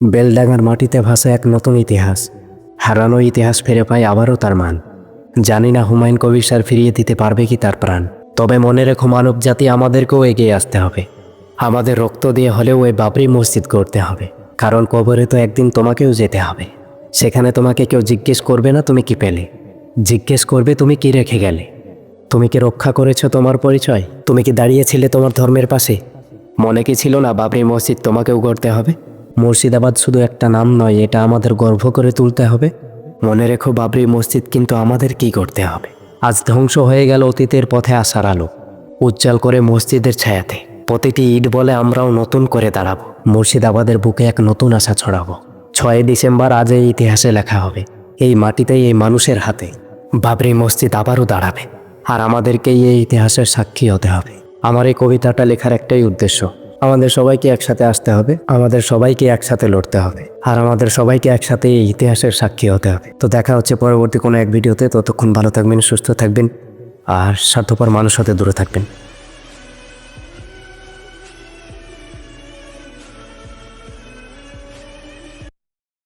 বেলডাঙার মাটিতে ভাসে এক নতুন ইতিহাস। হারানো ইতিহাস ফিরে পায় আবারও তার মান। জানি না হুমায়ুন কবির স্যার ফিরিয়ে দিতে পারবে কি তার প্রাণ। তবে মনে রেখো, মানব জাতি আমাদেরকেও এগিয়ে আসতে হবে। আমাদের রক্ত দিয়ে হলেও ওই বাবরি মসজিদ করতে হবে। কারণ কবরে তো একদিন তোমাকেও যেতে হবে। সেখানে তোমাকে কেউ জিজ্ঞেস করবে না তুমি কি পেলে, জিজ্ঞেস করবে তুমি কি রেখে গেলে। তুমি কি রক্ষা করেছো তোমার পরিচয়? তুমি কি দাঁড়িয়েছিলে তোমার ধর্মের পাশে? মনে কি ছিল না বাবরি মসজিদ তোমাকেও গড়তে হবে? মুর্শিদাবাদ শুধু একটা নাম নয়, এটা আমাদের গর্ব করে তুলতে হবে। মনে রেখো, বাবরি মসজিদ কিন্তু আমাদের কি করতে হবে। আজ ধ্বংস হয়ে গেল অতীতের পথে আসার আলো, উজ্জ্বল করে মসজিদের ছায়াতে প্রতিটি ইট বলে আমরাও নতুন করে দাঁড়াবো। মুর্শিদাবাদের বুকে এক নতুন আশা ছড়াবো। 6 ডিসেম্বর আজ এই ইতিহাসে লেখা হবে। এই মাটিতেই, এই মানুষের হাতে বাবরি মসজিদ আবারও দাঁড়াবে। আর আমাদেরকেই এই ইতিহাসের সাক্ষী হতে হবে। আমার এই কবিতাটা লেখার একটাই উদ্দেশ্য, আমাদের সবাইকে একসাথে আসতে হবে, আমাদের সবাইকে একসাথে লড়তে হবে, আর আমাদের সবাইকে একসাথে এই ইতিহাসের সাক্ষী হতে হবে। তো দেখা হচ্ছে পরবর্তী কোনো এক ভিডিওতে। ততক্ষণ ভালো থাকবেন, সুস্থ থাকবেন, আর স্বার্থপর মানুষ হতে দূরে থাকবেন।